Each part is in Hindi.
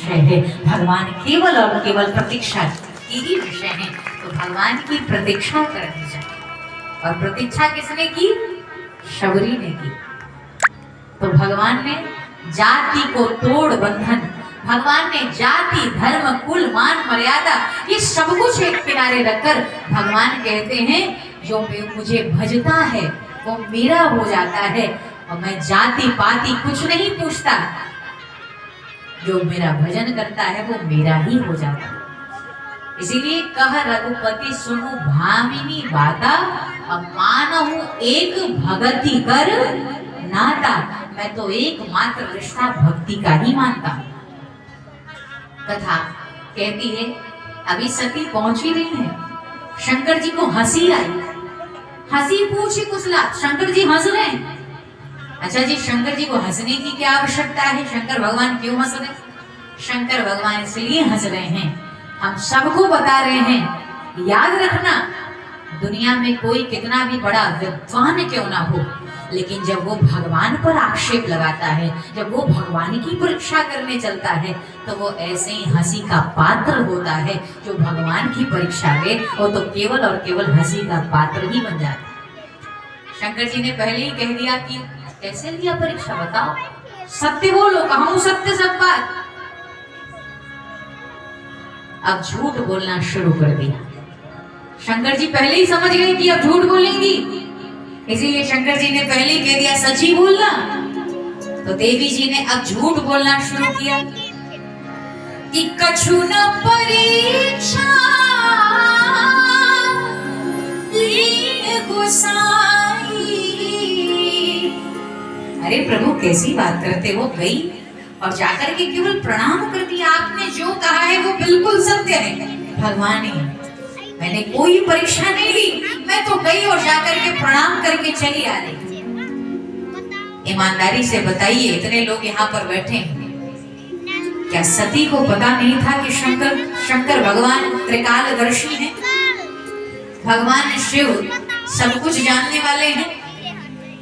विषय है। भगवान केवल और केवल प्रतीक्षा की ही विषय है। तो भगवान की प्रतीक्षा करनी चाहिए। और प्रतीक्षा किसने की? शबरी ने की। तो भगवान ने जाति को तोड़ बंधन, भगवान ने जाति धर्म कुल मान मर्यादा ये सब कुछ एक किनारे रखकर भगवान कहते हैं जो मुझे भजता है वो मेरा हो जाता है और मैं जाति पाति कुछ नहीं पूछता, जो मेरा भजन करता है वो मेरा ही हो जाता है। इसीलिए कह रघुपति सुनु भामिनी बाता, अब मानहु एक भगति कर नाता। मैं तो एकमात्र रिश्ता भक्ति का ही मानता हूं। कथा कहती है अभी सती पहुंच ही रही है, शंकर जी को हंसी आई, हंसी पूछी कुशला, शंकर जी हंस रहे हैं। अच्छा जी, शंकर जी को हंसने की क्या आवश्यकता है? शंकर भगवान क्यों हंस रहे? शंकर भगवान इसलिए हंस रहे हैं, हम सबको बता रहे हैं, याद रखना दुनिया में कोई कितना भी बड़ा विद्वान क्यों ना हो, लेकिन जब वो भगवान पर आक्षेप लगाता है, जब वो भगवान की परीक्षा करने चलता है, तो वो ऐसे ही हंसी का पात्र होता है। जो भगवान की परीक्षा ले वो तो केवल और केवल हंसी का पात्र ही बन जाता है। शंकर जी ने पहले ही कह दिया कि कैसे लिया परीक्षा, बताओ, सत्य बोलो, कहूं सत्य सब बात। अब झूठ बोलना शुरू कर दिया। शंकर जी पहले ही समझ गए कि अब झूठ बोलेंगी, इसीलिए शंकर जी ने पहले ही कह दिया सच्ची बोलना। तो देवी जी ने अब झूठ बोलना शुरू किया कि कछु न परीक्षा लीन गोसाई। अरे प्रभु कैसी बात करते हो, गई और जाकर के केवल प्रणाम कर दिया, आपने जो कहा है वो बिल्कुल सत्य है। भगवान ने, मैंने कोई परीक्षा नहीं ली, मैं तो गई और जाकर के प्रणाम करके चली आ रही। ईमानदारी से बताइए, इतने लोग यहाँ पर बैठे हैं, क्या सती को पता नहीं था कि शंकर भगवान त्रिकालदर्शी हैं, भगवान शिव सब कुछ जानने वाले हैं?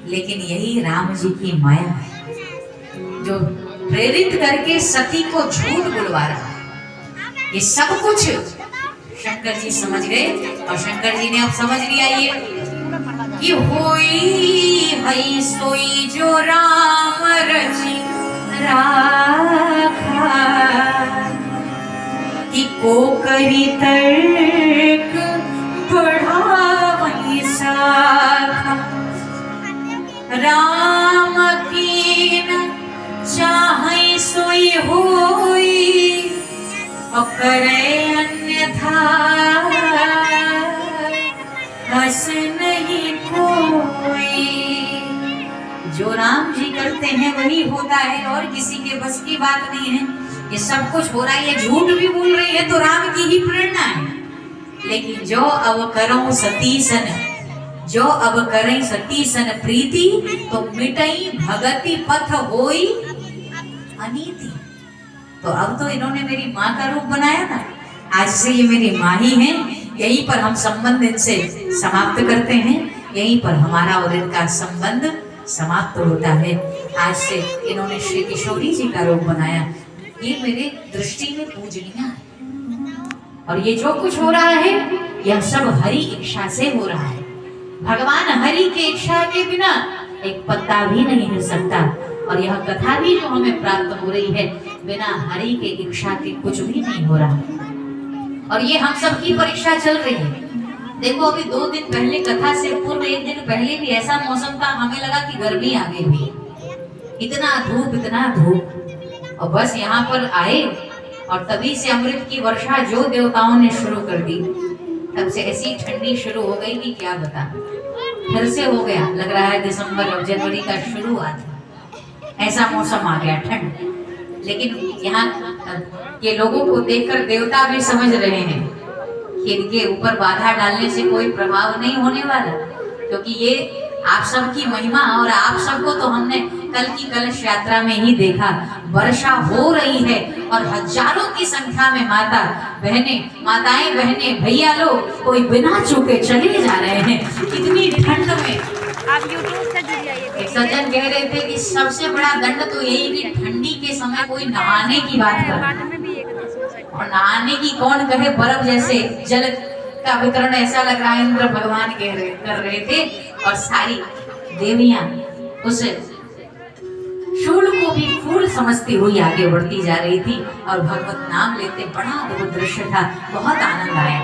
लेकिन यही राम जी की माया है जो प्रेरित करके सती को झूठ बुलवा रहा है। ये सब कुछ शंकर जी समझ गए और शंकर जी ने अब समझ लिया ये कि होई हई सोई जो राम रची राखा, कि को करी तर्क बढ़ावई साखा। राम की न चाहे सोई होई और करे अन्यथा, बस नहीं कोई। जो राम जी करते हैं वही होता है और किसी के बस की बात नहीं है। ये सब कुछ हो रहा है, ये झूठ भी बोल रही है तो राम की ही प्रेरणा है। लेकिन जो अब करो सती सन, जो अब करें सती सन प्रीति, तो मिटई भगति पथ होई अनीति। तो अब तो इन्होंने मेरी माँ का रूप बनाया ना, आज से ये मेरी माँ ही है। यहीं पर हम संबंध इनसे समाप्त करते हैं, यहीं पर हमारा और इनका संबंध समाप्त होता है। आज से इन्होंने श्री किशोरी जी का रूप बनाया, ये मेरे दृष्टि में पूजनीय है। और ये जो कुछ हो रहा है यह सब हरि इच्छा से हो रहा है। भगवान हरि के इच्छा के बिना एक पत्ता भी नहीं हिल सकता। और यह कथा भी जो हमें प्राप्त हो रही है, बिना हरि के इच्छा के कुछ भी नहीं हो रहा। और ये हम सब की परीक्षा चल रही है। देखो अभी 2 दिन पहले, कथा से पूर्व 1 दिन पहले भी ऐसा मौसम था, हमें लगा कि गर्मी आ गई हुई, इतना धूप। और बस यहाँ पर आए और तभी से अमृत की वर्षा जो देवताओं ने शुरू कर दी, तब से ऐसी ठंडी शुरू हो गई कि क्या बता। फिर से हो गया, लग रहा है दिसंबर और जनवरी का शुरुआत, ऐसा मौसम आ गया, ठंड। लेकिन यहाँ के लोगों को देखकर देवता भी समझ रहे हैं कि इनके ऊपर बाधा डालने से कोई प्रभाव नहीं होने वाला, क्योंकि ये आप सबकी महिमा। और आप सबको तो हमने कल की कलश यात्रा में ही देखा, वर्षा हो रही है और हजारों की संख्या में माताएं बहनें भैया लोग कोई बिना चूके चले जा रहे हैं इतनी ठंड में। आप YouTube से जुड़ जाइए। एक सज्जन कह रहे थे कि सबसे बड़ा दंड तो यही कि ठंडी के समय कोई नहाने की बात कर। और नहाने की कौन कहे, बर्फ जैसे जल का वितरण ऐसा लग रहा है इंद्र भगवान कर रहे थे। और सारी देवियां उस शूल को भी फूल समझती हुई आगे बढ़ती जा रही थी और भगवत नाम लेते। बड़ा अद्भुत दृश्य था, बहुत आनंद आया।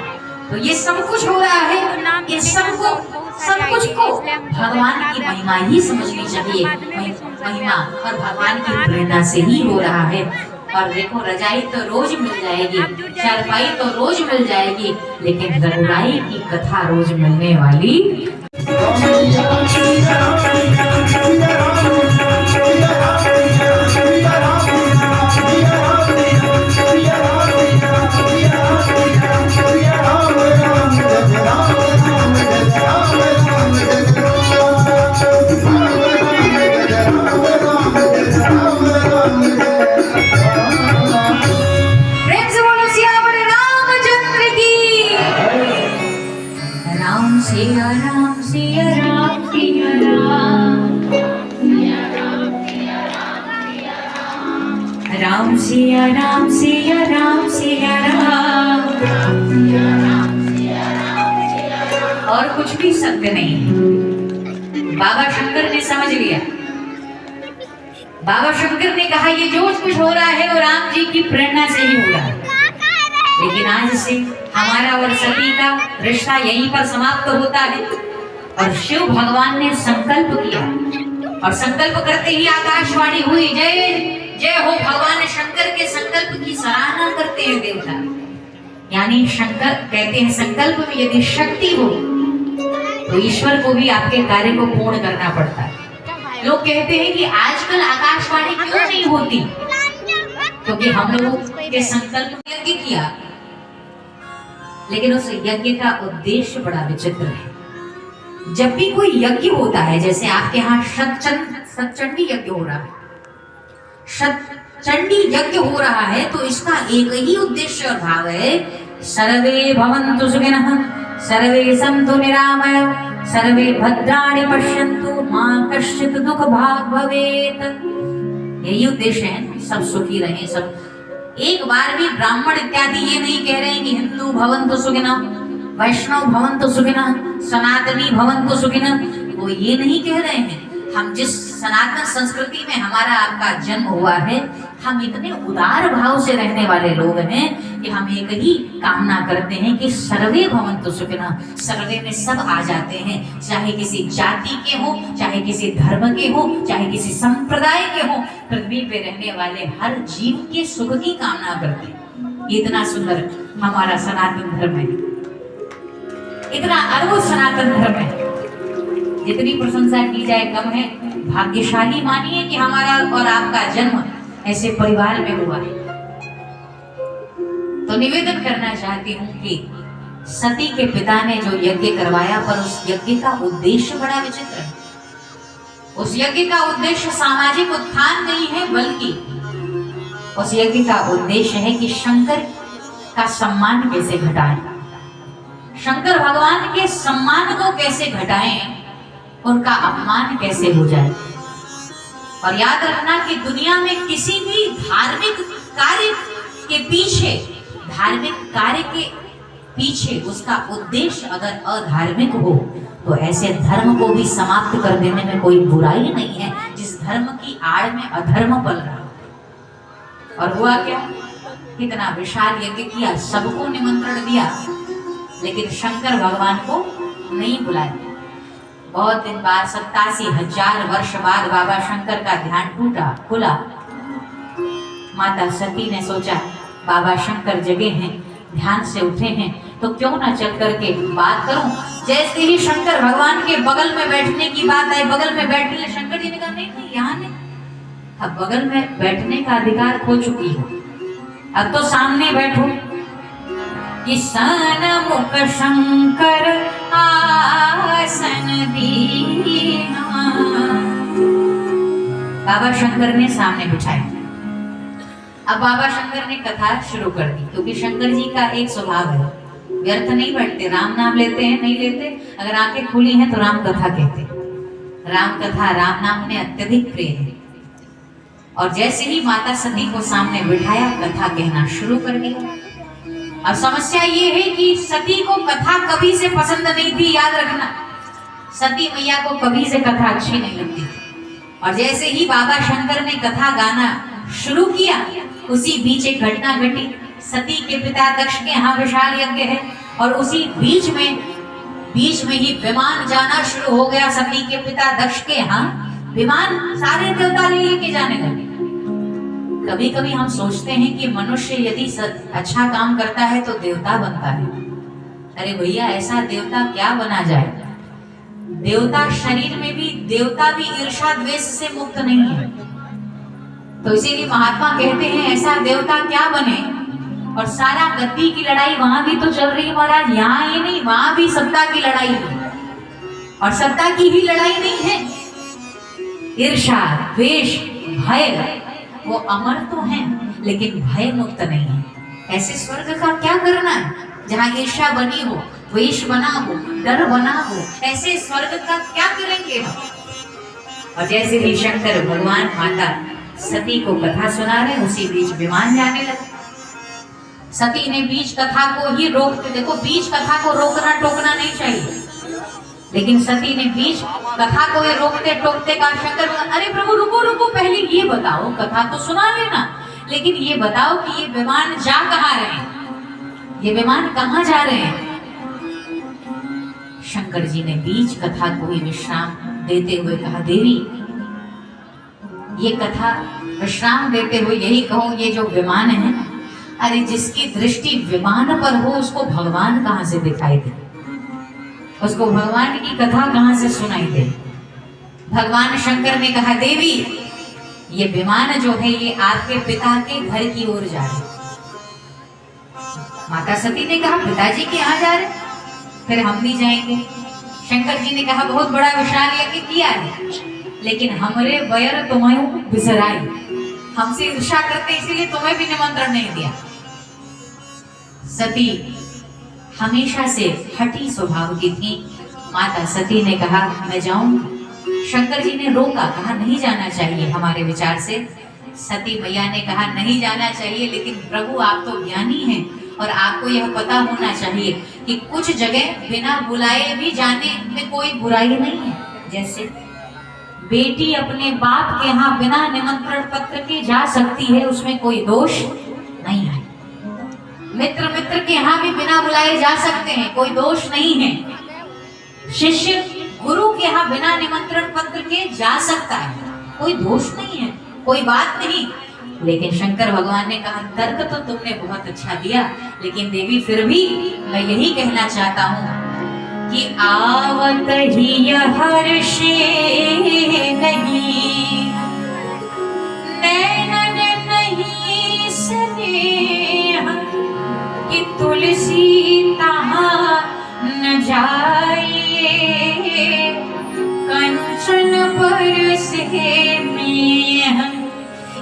तो ये सब कुछ हो रहा है, ये सब कुछ को भगवान की महिमा ही समझनी चाहिए। महिमा और भगवान की प्रेरणा से ही हो रहा है। और देखो, रजाई तो रोज मिल जाएगी, चारपाई तो रोज मिल जाएगी, लेकिन रघुराई की कथा रोज मिलने वाली। सिया राम सिया राम सिया राम, राम सिया राम सिया राम सिया राम। और कुछ भी सत्य नहीं। बाबा शंकर ने समझ लिया। बाबा शंकर ने कहा ये जो कुछ हो रहा है वो राम जी की प्रेरणा से ही हो रहा है। लेकिन आज से हमारा और सती का रिश्ता यहीं पर समाप्त होता है। और शिव भगवान ने संकल्प किया और संकल्प करते ही आकाशवाणी हुई, जय जय हो। भगवान शंकर के संकल्प की सराहना करते हैं देवता। यानी शंकर कहते हैं संकल्प में यदि शक्ति हो तो ईश्वर को भी आपके कार्य को पूर्ण करना पड़ता है। लोग कहते हैं कि आजकल आकाशवाणी क्यों नहीं होती, क्योंकि हम लोगों के संकल्प यज्ञ किया, लेकिन उस यज्ञ का उद्देश्य बड़ा विचित्र है। जब भी कोई यज्ञ होता है, जैसे आपके यहाँ सतचंडी यज्ञ हो रहा है, सतचंडी यज्ञ हो रहा है, तो इसका एक ही उद्देश्य और भाव है, सर्वे भवन्तु सुखिनः, सर्वे सन्तु निरामया, सर्वे भद्राणि पश्यन्तु, मा कश्चित् दुःख भाग् भवेत्। यही उद्देश्य है, सब सुखी रहें। सब एक बार भी ब्राह्मण इत्यादि ये नहीं कह रहे हैं कि हिंदू भवन्तु सुखिनः, वैष्णव भवन्तु सुखिनः, सनातनी भवन्तु सुखिनः, वो ये नहीं कह रहे हैं। हम जिस सनातन संस्कृति में हमारा आपका जन्म हुआ है, हम इतने उदार भाव से रहने वाले लोग हैं कि हम एक ही कामना करते हैं कि सर्वे भवन्तु सुखिनः। सर्वे में सब आ जाते हैं, चाहे किसी जाति के हो, चाहे किसी धर्म के हो, चाहे किसी संप्रदाय के हो, पृथ्वी पे रहने वाले हर जीव के सुख की कामना करते हैं। इतना सुंदर हमारा सनातन धर्म है, इतना अद्भुत सनातन धर्म है। जितनी प्रशंसा की जाए कम है। भाग्यशाली मानिए कि हमारा और आपका जन्म ऐसे परिवार में हुआ है। तो निवेदन करना चाहती हूँ कि सती के पिता ने जो यज्ञ करवाया, पर उस यज्ञ का उद्देश्य बड़ा विचित्र है। उस यज्ञ का उद्देश्य सामाजिक उत्थान नहीं है, बल्कि उस यज्ञ का उद्देश्य है कि शंकर का सम्मान कैसे घटाएं, शंकर भगवान के सम्मान को कैसे घटाएं, उनका अपमान कैसे हो जाए। और याद रखना कि दुनिया में किसी भी धार्मिक कार्य के पीछे उसका उद्देश्य अगर अधार्मिक हो, तो ऐसे धर्म को भी समाप्त कर देने में कोई बुराई नहीं है, जिस धर्म की आड़ में अधर्म पल रहा। और हुआ क्या, कितना विशाल यज्ञ किया, सबको निमंत्रण दिया, लेकिन शंकर भगवान को नहीं बुलाया। बहुत दिन बाद 87,000 वर्ष बाद बाबा शंकर का ध्यान खुला। माता सती ने सोचा बाबा शंकर जगे हैं, ध्यान से उठे हैं, तो क्यों ना चल करके बात करूं। जैसे ही शंकर भगवान के बगल में बैठने की बात आई, बगल में बैठने, शंकर जी ने कहा नहीं यहाँ नहीं, अब बगल में बैठने का अधिकार खो चुकी हो, अब तो सामने बैठो। किसान मुख शंकर आसन दीना। बाबा शंकर ने सामने बिठाया। अब बाबा शंकर ने कथा शुरू कर दी, क्योंकि शंकर जी का एक स्वभाव है, व्यर्थ नहीं बैठते, राम नाम लेते हैं नहीं लेते, अगर आंखें खुली हैं तो राम कथा कहते हैं। राम कथा, राम नाम उन्हें अत्यधिक प्रिय है। और जैसे ही माता सती को सामने बिठाया, कथा कहना शुरू कर दिया। अब समस्या ये है कि सती को कथा कभी से पसंद नहीं थी, याद रखना। सती मैया को कभी से कथा अच्छी नहीं लगती थी। और जैसे ही बाबा शंकर ने कथा गाना शुरू किया, उसी बीच एक घटना घटी। सती के पिता दक्ष के यहाँ विशाल यज्ञ है, और उसी बीच में ही विमान जाना शुरू हो गया। सती के पिता दक्ष के यहाँ विमान सारे देवता लेके जाने लगे। कभी कभी हम सोचते हैं कि मनुष्य यदि अच्छा काम करता है तो देवता बनता है। अरे भैया, ऐसा देवता क्या बना जाए? देवता शरीर में भी, देवता भी ईर्ष्या द्वेष से मुक्त नहीं है। तो इसीलिए महात्मा कहते हैं ऐसा देवता क्या बने। और सारा गद्दी की लड़ाई वहां भी तो चल रही है महाराज, यहाँ ये नहीं, वहां भी सत्ता की लड़ाई है। और सत्ता की भी लड़ाई नहीं है, ईर्ष्या द्वेष भय, वो अमर तो हैं लेकिन भय मुक्त नहीं है। ऐसे स्वर्ग का क्या करना है जहाँ ईर्ष्या बनी हो, द्वेष बना हो, डर बना हो? ऐसे स्वर्ग का क्या करेंगे हम? और जैसे ही शंकर भगवान माता सती को कथा सुना रहे, उसी बीच विमान जाने लगा। सती ने बीच कथा को ही रोकते, देखो बीच कथा को रोकना टोकना नहीं चाहिए, लेकिन सती ने बीच कथा को ये रोकते टोकते कहा, शंकर अरे प्रभु रुको रुको, पहले ये बताओ, कथा तो सुना लेना, लेकिन ये बताओ कि ये विमान जा कहाँ रहे हैं, ये विमान कहाँ जा रहे हैं? शंकर जी ने बीच कथा को ही विश्राम देते हुए कहा, देवी ये कथा विश्राम देते हुए यही कहूँ, ये जो विमान है, अरे जिसकी दृष्टि विमान पर हो उसको भगवान कहाँ से दिखाई दे, उसको भगवान की कथा कहां से सुनाई दे? भगवान शंकर ने कहा, देवी ये विमान जो है ये आपके पिता के घर की ओर जा रहे। माता सती ने कहा, पिताजी के यहाँ जा रहे? फिर हम भी जाएंगे। शंकर जी ने कहा, बहुत बड़ा विशाल यज्ञ किया है, लेकिन हमरे वयर तुम्हें बिसराई, हमसे ईर्ष्या करते इसीलिए तुम्हें भी निमंत्रण नहीं दिया। सती हमेशा से हठी स्वभाव की थी। माता सती ने कहा, मैं जाऊं? शंकर जी ने रोका, कहा नहीं जाना चाहिए हमारे विचार से। सती मैया ने कहा, नहीं जाना चाहिए, लेकिन प्रभु आप तो ज्ञानी हैं और आपको यह पता होना चाहिए कि कुछ जगह बिना बुलाए भी जाने में कोई बुराई नहीं है। जैसे बेटी अपने बाप के यहाँ बिना निमंत्रण पत्र के जा सकती है, उसमें कोई दोष नहीं है। मित्र के यहाँ भी बिना बुलाए जा सकते हैं, कोई दोष नहीं है। शिष्य गुरु के यहाँ बिना निमंत्रण पत्र के जा सकता है, कोई दोष नहीं है, कोई बात नहीं। लेकिन शंकर भगवान ने कहा, तर्क तो तुमने बहुत अच्छा दिया, लेकिन देवी फिर भी मैं यही कहना चाहता हूँ कि आवत ही हर्ष नहीं, नैनन नहीं स्नेह, कि तुलसी तहाँ न जाए, कंचन पर से मेह।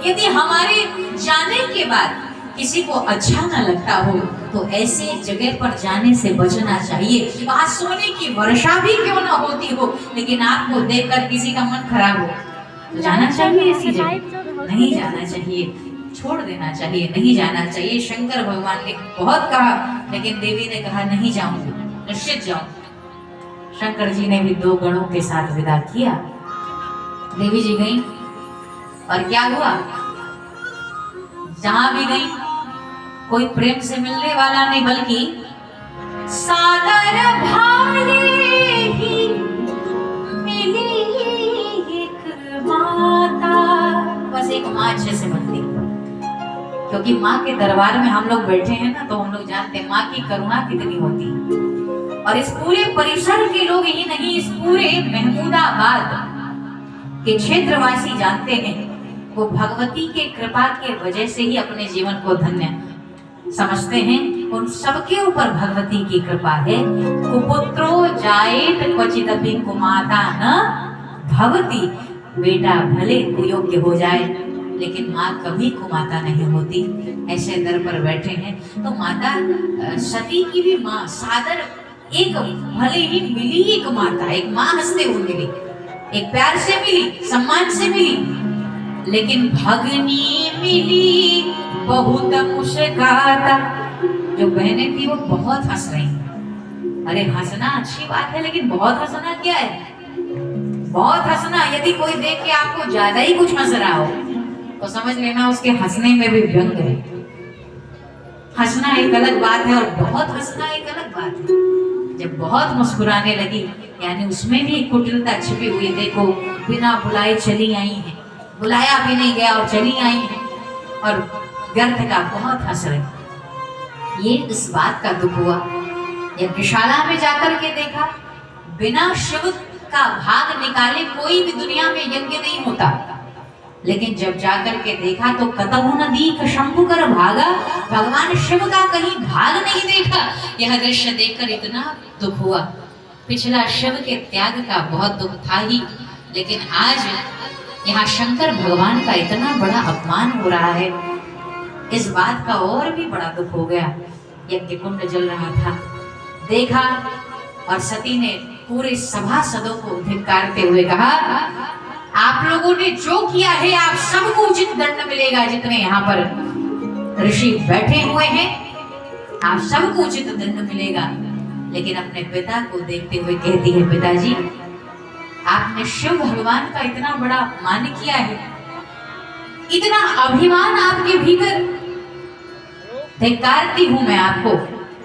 यदि हमारे जाने के बाद किसी को अच्छा न लगता हो तो ऐसे जगह पर जाने से बचना चाहिए। वहां सोने की वर्षा भी क्यों न होती हो, लेकिन आपको देखकर किसी का मन खराब हो तो जाना चाहिए ऐसी जगह? नहीं जाना चाहिए, छोड़ देना चाहिए, नहीं जाना चाहिए। शंकर भगवान ने बहुत कहा, लेकिन देवी ने कहा नहीं जाऊंगी, निश्चित जाऊं। शंकर जी ने भी 2 गणों के साथ विदा किया। देवी जी गई और क्या हुआ, जहां भी गई कोई प्रेम से मिलने वाला नहीं, बल्कि सादर भाले ही मिली एक माता। बस एक माँ अच्छे से बनती, क्योंकि माँ के दरबार में हम लोग बैठे हैं ना, तो हम लोग जानते हैं माँ की करुणा कितनी होती है। और इस पूरे परिसर के लोग ही नहीं, इस पूरे महमूदाबाद के क्षेत्रवासी जानते हैं, वो भगवती के कृपा के वजह से ही अपने जीवन को धन्य समझते हैं। उन सबके ऊपर भगवती की कृपा है। कुपुत्रो जायेत क्वचिदपि कुमाता न भवति, बेटा भले कुयोग्य हो जाए लेकिन माँ कभी कुमाता नहीं होती। ऐसे दर पर बैठे हैं तो माता सती की भी माँ सादर, एक भले ही मिली एक माता, एक माँ हंसते हुए मिली, एक प्यार से मिली, सम्मान से मिली, लेकिन भगनी मिली बहुत मुस्काता। जो बहनें थी वो बहुत हंस रही। अरे हंसना अच्छी बात है, लेकिन बहुत हंसना क्या है? बहुत हंसना, यदि कोई देख के आपको ज्यादा ही कुछ हंस रहा हो तो समझ लेना उसके हंसने में भी व्यंग है। हंसना एक अलग बात है और बहुत हंसना एक अलग बात है। जब बहुत मुस्कुराने लगी यानी उसमें भी कुटिलता छिपी हुई। देखो बिना बुलाए चली आई है, बुलाया भी नहीं गया और चली आई है और व्यर्थ का बहुत हंस रही। ये इस बात का दुख हुआ। यज्ञशाला में जाकर के देखा बिना शिव का भाग निकाले कोई भी दुनिया में यज्ञ नहीं होता। लेकिन जब जाकर के देखा तो कतहु न दीख शंभु कर भागा, भगवान शिव का कहीं भाग नहीं देखा। यह दृश्य देखकर इतना दुख हुआ। पिछला शिव के त्याग का बहुत दुख था ही, लेकिन आज यहाँ शंकर भगवान का इतना बड़ा अपमान हो रहा है, इस बात का और भी बड़ा दुख हो गया। यज्ञ कुंड जल रहा था, देखा और सती ने पूरे सभासदों को धिक्कारते हुए कहा, आप लोगों ने जो किया है आप सबको उचित दंड मिलेगा। जितने यहाँ पर ऋषि बैठे हुए हैं आप सबको उचित दंड मिलेगा। लेकिन अपने पिता को देखते हुए कहती है, पिताजी आपने शिव भगवान का इतना बड़ा अपमान किया है, इतना अभिमान आपके भीतर, धिक्कारती हूं मैं आपको।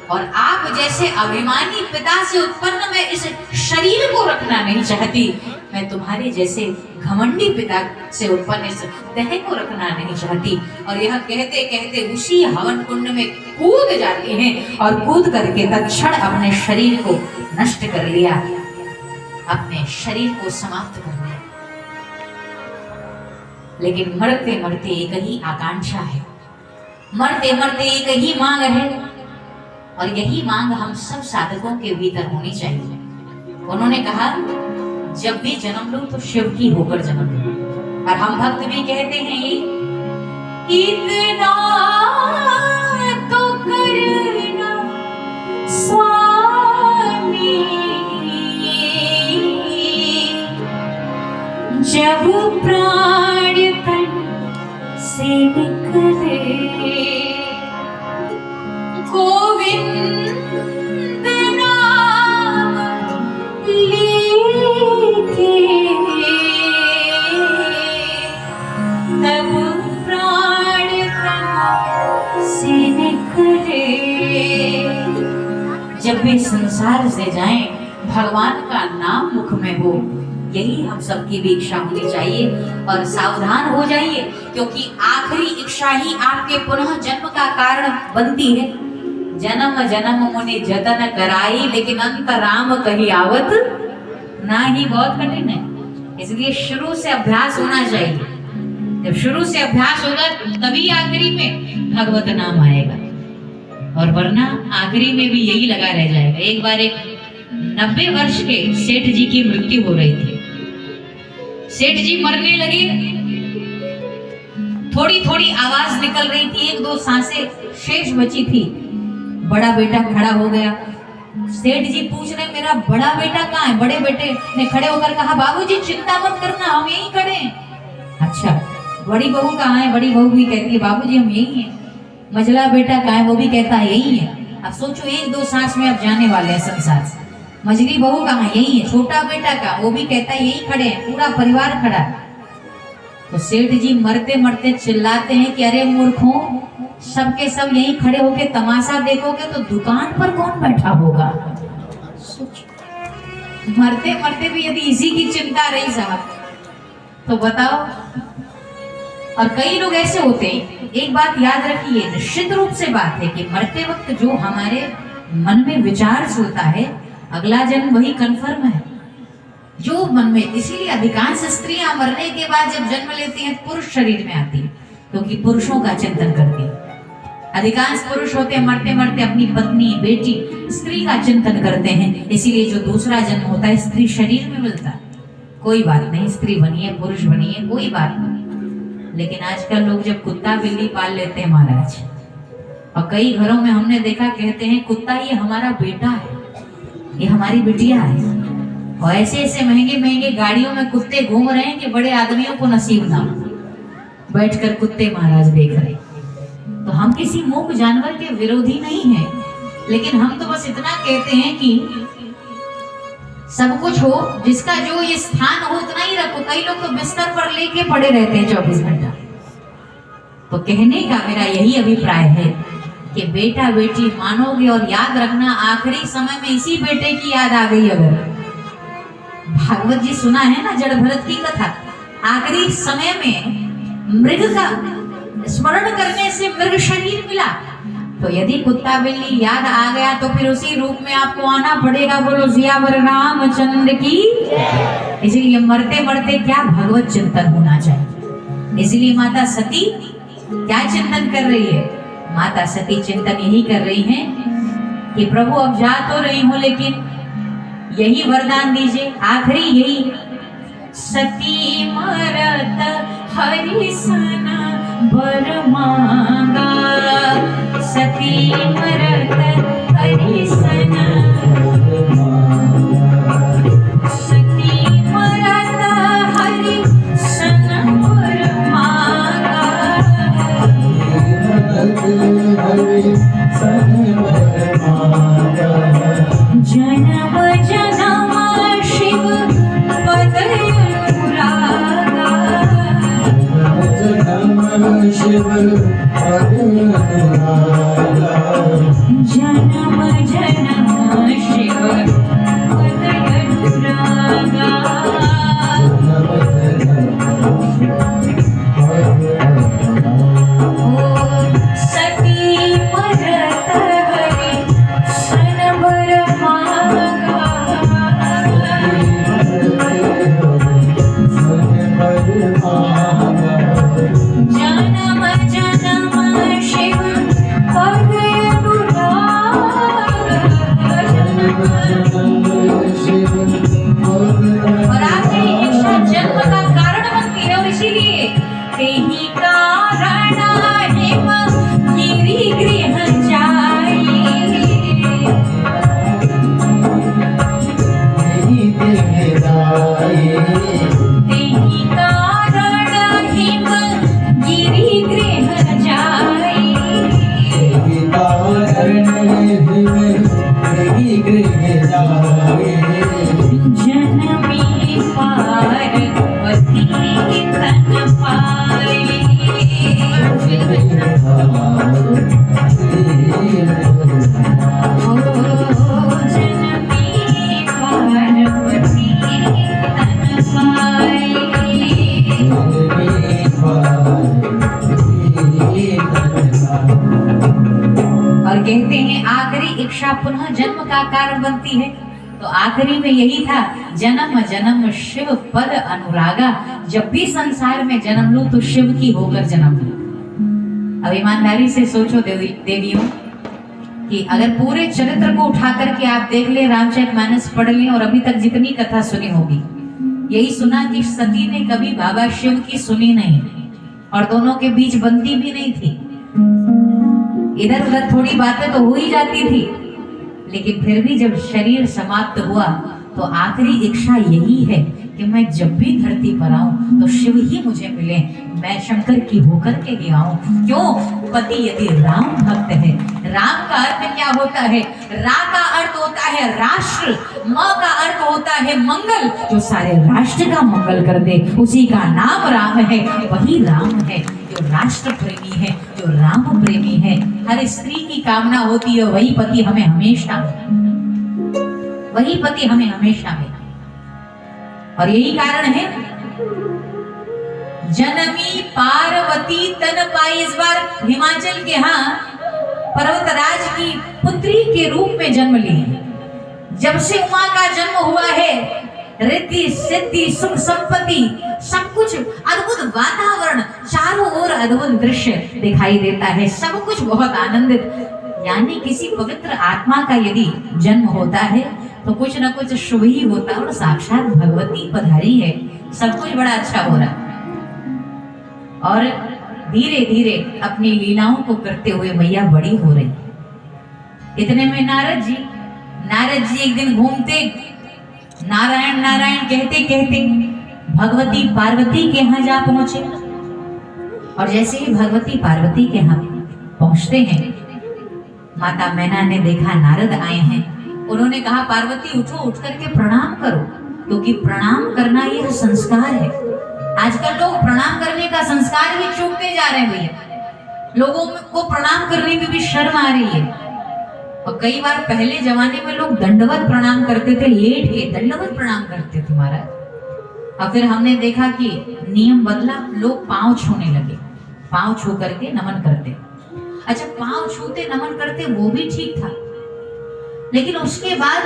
और आप जैसे अभिमानी पिता से उत्पन्न मैं इस शरीर को रखना नहीं चाहती। मैं तुम्हारे जैसे घमंडी पिता से उत्पन्न इस देह को रखना नहीं चाहती। और यह कहते कहते उसी हवन कुंड में कूद जाते हैं और कूद करके तत्क्षण अपने शरीर को नष्ट कर लिया, अपने शरीर को समाप्त कर लिया। लेकिन मरते मरते एक ही आकांक्षा है, मरते मरते एक ही मांग है, और यही मांग हम सब साधकों के भीतर होनी चाहिए। उन्होंने कहा जब भी जन्म लो तो शिव की होकर जन्म लो। और हम भक्त भी कहते हैं इतना तो करना स्वामी, जब प्राण तन से निकले, गोविंद नाम लेके तब प्राण तन से निकले। जब भी संसार से जाएं भगवान का नाम मुख में हो, यही हम सबकी भी इच्छा होनी चाहिए। और सावधान हो जाइए, क्योंकि आखिरी इच्छा ही आपके पुनः जन्म का कारण बनती है। जन्म जन्म मुनि जतन कराई, लेकिन अंत राम कही आवत ना ही। बहुत कठिन है, इसलिए शुरू से अभ्यास होना चाहिए। जब शुरू से अभ्यास होगा तभी आखिरी में भगवत नाम आएगा, और वरना आखिरी में भी यही लगा रह जाएगा। एक बार एक 90 वर्ष के सेठ जी की मृत्यु हो रही थी। सेठ जी मरने लगे, थोड़ी थोड़ी आवाज निकल रही थी, 1-2 सांसें शेष बची थी। बड़ा बेटा खड़ा हो गया। सेठ जी पूछ रहे मेरा बड़ा बेटा कहाँ है? बड़े बेटे ने खड़े होकर कहा बाबूजी चिंता मत करना, हम यहीं खड़े हैं। अच्छा, बड़ी बहू कहाँ है? बड़ी बहू भी कहती है बाबूजी हम यहीं हैं। मझला बेटा कहाँ है? वो भी कहता है यहीं है। अब सोचो 1-2 सांस में अब जाने वाले हैं संसार से। मझली बहू कहाँ? यहीं है। छोटा बेटा का? वो भी कहता है यहीं खड़े हैं, पूरा परिवार खड़ा है। तो सेठ जी मरते मरते चिल्लाते हैं कि अरे मूर्खों, सबके सब यहीं खड़े होके तमाशा देखोगे तो दुकान पर कौन बैठा होगा? मरते मरते भी यदि इसी की चिंता रही साहब तो बताओ। और कई लोग ऐसे होते हैं, एक बात याद रखिए, निश्चित रूप से बात है कि मरते वक्त जो हमारे मन में विचार चलता है अगला जन्म वही कंफर्म है जो मन में। इसीलिए अधिकांश स्त्रियां मरने के बाद जब जन्म लेती हैं पुरुष शरीर में आती है, क्योंकि पुरुषों का चिंतन करती है। अधिकांश पुरुष होते हैं मरते मरते अपनी पत्नी, बेटी, स्त्री का चिंतन करते हैं। इसीलिए जो दूसरा जन्म होता है स्त्री शरीर में मिलता है। कोई बात नहीं, स्त्री बनिए, पुरुष बनिए, कोई बात नहीं। लेकिन आजकल लोग जब कुत्ता बिल्ली पाल लेते हैं महाराज, और कई घरों में हमने देखा कहते हैं कुत्ता ये हमारा बेटा है, ये हमारी बिटिया है। और ऐसे ऐसे महंगे महंगे गाड़ियों में कुत्ते घूम रहे हैं कि बड़े आदमियों को नसीब ना हो। बैठकर कुत्ते महाराज देख रहे। तो हम किसी मूक जानवर के विरोधी नहीं हैं, लेकिन हम तो बस इतना कहते हैं कि सब कुछ हो, जिसका जो ये स्थान हो उतना ही रखो। कई लोग तो बिस्तर पर लेके पड़े रहते हैं 24 घंटा। तो कहने का मेरा यही अभिप्राय है कि बेटा बेटी मानोगे और याद रखना, आखिरी समय में इसी बेटे की याद आ गई। अगर भागवत जी सुना है ना जड़ भरत की कथा, आखिरी समय में मृग का स्मरण करने से मृग शरीर मिला। तो यदि कुत्ता बिल्ली याद आ गया तो फिर उसी रूप में आपको आना पड़ेगा। बोलो सियावर रामचंद्र की। इसलिए मरते मरते क्या भगवत चिंतन होना चाहिए। इसलिए माता सती क्या चिंतन कर रही है? माता सती चिंतन यही कर रही हैं कि प्रभु अब जा तो रही हूं, लेकिन यही वरदान दीजिए, आखिरी यही, सती मरत हरि सन बर मांगा, सती मरत हरि सन, सती मरत हरि सन बर मांगा, जन्म जन्म शिव पद अनुरागा, शिव जन्म जन्म शिव पद अनुरागा। और आपकी इच्छा जन्म का कारण बनती है, और इसीलिए तेहि कारण हिम गिरि गृह जाई, तेहि कारण हिम गिरि गृह जाई, जनमी पार्वती तन पाई, ओ जनमी पार्वती तन पाई। और कहते हैं आखिरी इच्छा पुनः जन्म का कारण बनती है। तो आखिरी में यही था, जन्म जन्म शिव पद अनुरागा। जब भी संसार में जन्म लूं तो शिव की होकर जन्म लूं। अब ईमानदारी से सोचो देवियों कि अगर पूरे चरित्र को उठा करके आप देख ले, रामचरितमानस पढ़ लें और अभी तक जितनी कथा सुनी होगी, यही सुना कि सती ने कभी बाबा शिव की सुनी नहीं और दोनों के बीच बनती भी नहीं थी। इधर उधर थोड़ी बातें तो हो ही जाती थी, लेकिन फिर भी जब शरीर समाप्त हुआ तो आखिरी इच्छा यही है कि मैं जब भी धरती पर आऊं तो शिव ही मुझे मिले, मैं शंकर की होकर के ही आऊं। क्यों? पति यदि राम भक्त है। राम का अर्थ क्या होता है? रा का अर्थ होता है राष्ट्र, म का अर्थ होता है मंगल। जो सारे राष्ट्र का मंगल कर दे उसी का नाम राम है। वही राम है जो राष्ट्र प्रेमी है, जो राम प्रेमी है। हर स्त्री की कामना होती है वही पति हमें हमेशा मिले, वही पति हमें हमेशा मिले। और यही कारण है जनमी पार्वती तन पाई। इस बार हिमाचल के यहाँ पर्वतराज की पुत्री के रूप में जन्म लिए। जब से उमा का जन्म हुआ है, रिद्धि सिद्धि सुख संपत्ति सब कुछ, अद्भुत वातावरण, चारों ओर अद्भुत दृश्य दिखाई देता है, सब कुछ बहुत आनंदित। यानी किसी पवित्र आत्मा का यदि जन्म होता है तो कुछ न कुछ शुभ ही होता है, और साक्षात भगवती पधारी है, सब कुछ बड़ा अच्छा हो रहा है। और धीरे धीरे अपनी लीलाओं को करते हुए मैया बड़ी हो रही। इतने में नारद जी एक दिन घूमते, नारायण नारायण कहते कहते भगवती पार्वती के यहाँ जा पहुंचे। और जैसे ही भगवती पार्वती के यहाँ पहुंचते हैं, माता मैना ने देखा नारद आए हैं। उन्होंने कहा पार्वती उठो, उठ करके प्रणाम करो, क्योंकि प्रणाम करना यह संस्कार है। आजकल लोग प्रणाम करने का संस्कार भी चूकते जा रहे हैं भैया। लोगों को प्रणाम करने में भी शर्म आ रही है। और कई बार पहले जमाने में लोग दंडवत प्रणाम करते थे, लेट के दंडवत प्रणाम करते थे महाराज। और फिर हमने देखा कि नियम बदला, लोग पांव छूने लगे, पांव छू करके नमन करते। अच्छा, पांव छूते नमन करते वो भी ठीक था, लेकिन उसके बाद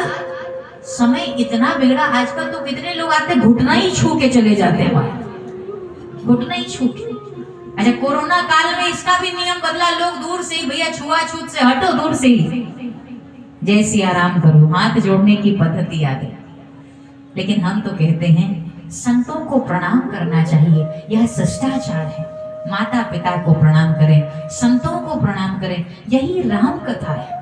समय इतना बिगड़ा। आजकल तो कितने लोग आते घुटना ही छू के चले जाते हैं, घुटना ही छू के। अच्छा, कोरोना काल में इसका भी नियम बदला, लोग दूर से ही, भैया छुआछूत से हटो, दूर से ही जय सिया राम करो, हाथ जोड़ने की पद्धति आ गई। लेकिन हम तो कहते हैं संतों को प्रणाम करना चाहिए, यह शिष्टाचार है। माता पिता को प्रणाम करें, संतों को प्रणाम करें, यही राम कथा है।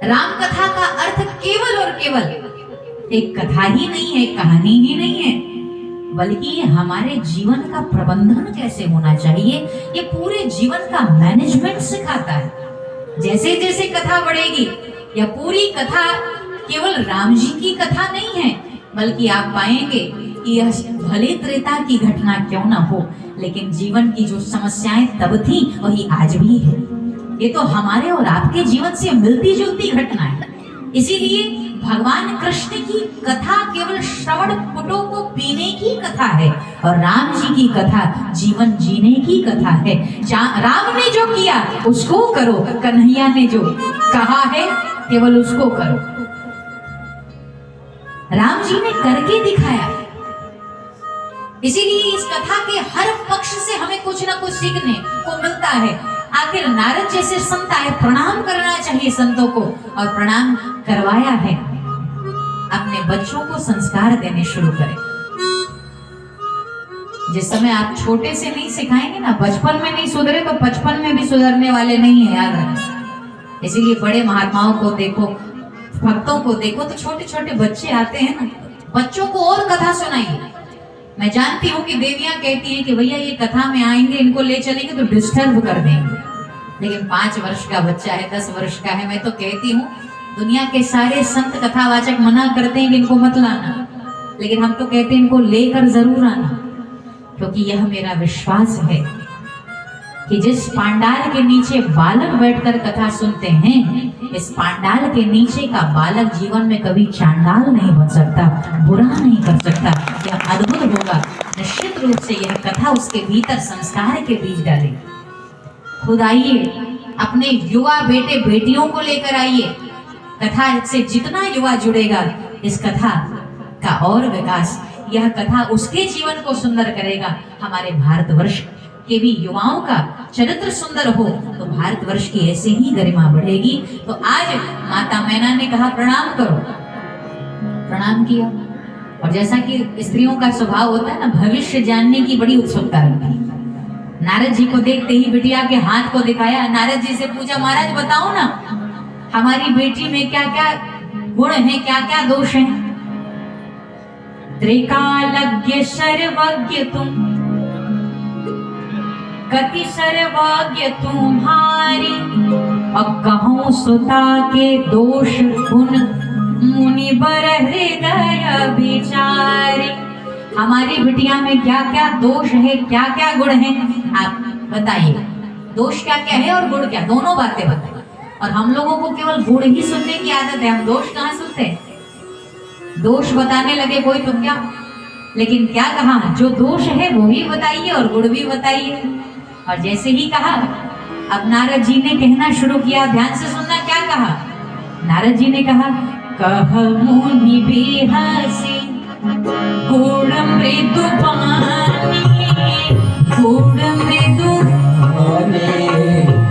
राम कथा का अर्थ केवल और केवल एक कथा ही नहीं है, कहानी ही नहीं है, बल्कि ये हमारे जीवन का प्रबंधन कैसे होना चाहिए, ये पूरे जीवन का मैनेजमेंट सिखाता है। जैसे जैसे कथा बढ़ेगी, यह पूरी कथा केवल राम जी की कथा नहीं है, बल्कि आप पाएंगे कि यह भले त्रेता की घटना क्यों ना हो, लेकिन जीवन की जो समस्याएं तब थी वही आज भी है। ये तो हमारे और आपके जीवन से मिलती जुलती घटना है। इसीलिए भगवान कृष्ण की कथा केवल श्रवण पुटों को पीने की कथा है, और राम जी की कथा जीवन जीने की कथा है। राम ने जो किया उसको करो, कन्हैया ने जो कहा है केवल उसको करो। राम जी ने करके दिखाया, इसीलिए इस कथा के हर पक्ष से हमें कुछ ना कुछ सीखने को मिलता है। आखिर नारद जैसे संत आए, प्रणाम करना चाहिए संतों को, और प्रणाम करवाया है। अपने बच्चों को संस्कार देने शुरू करें। जिस समय आप छोटे से नहीं सिखाएंगे ना, बचपन में नहीं सुधरे तो 55 में भी सुधरने वाले नहीं है, याद रखें। इसीलिए बड़े महात्माओं को देखो, भक्तों को देखो, तो छोटे छोटे बच्चे आते हैं ना, बच्चों को और कथा सुनाइए। मैं जानती हूँ कि देवियां कहती हैं कि भैया ये कथा में आएंगे, इनको ले चलेंगे तो डिस्टर्ब कर देंगे, लेकिन 5 वर्ष का बच्चा है, 10 वर्ष का है। मैं तो कहती हूँ दुनिया के सारे संत कथावाचक मना करते हैं कि इनको मत लाना, लेकिन हम तो कहते हैं इनको लेकर जरूर आना, क्योंकि यह मेरा विश्वास है कि जिस पांडाल के नीचे बालक बैठकर कथा सुनते हैं, इस पांडाल के नीचे का बालक जीवन में कभी चांडाल नहीं बन सकता, बुरा नहीं कर सकता। यह अद्भुत होगा। निश्चित रूप से यह कथा उसके भीतर संस्कार के बीज डालेगी। खुद आइए, अपने युवा बेटे बेटियों को लेकर आइए। कथा से जितना युवा जुड़ेगा, इस कथा का और विकास, यह कथा उसके जीवन को सुंदर करेगा। हमारे भारतवर्ष के भी युवाओं का चरित्र सुंदर हो तो भारतवर्ष की ऐसे ही गरिमा बढ़ेगी। तो आज माता मैना ने कहा प्रणाम करो, प्रणाम किया। और जैसा कि स्त्रियों का स्वभाव होता है ना, भविष्य जानने की बड़ी उत्सुकता रहती है। नारद जी को देखते ही बिटिया के हाथ को दिखाया, नारद जी से पूछा महाराज बताओ ना, हमारी बेटी में क्या क्या गुण है, क्या क्या दोष है। त्रिकालज्ञ सर्वज्ञ तुम, कति सर्वज्ञ तुम्हारी, अब कहूँ सुता के दोष गुण, मुनि बर हृदय विचारी। हमारी बिटिया में क्या क्या दोष है, क्या क्या गुण है, आप बताइए। दोष क्या क्या है और गुण क्या, दोनों बातें बताइए। और हम लोगों को केवल गुण ही सुनने की आदत है, हम दोष कहाँ सुनते हैं। दोष बताने लगे कोई तो क्या, लेकिन क्या कहा, जो दोष है वो भी बताइए और गुण भी बताइए। और जैसे ही कहा, अब नारद जी ने कहना शुरू किया, ध्यान से सुनना क्या कहा। नारद जी ने कहा, कह मुनि बेहसी गुण मृदु पानी, गुण मृदु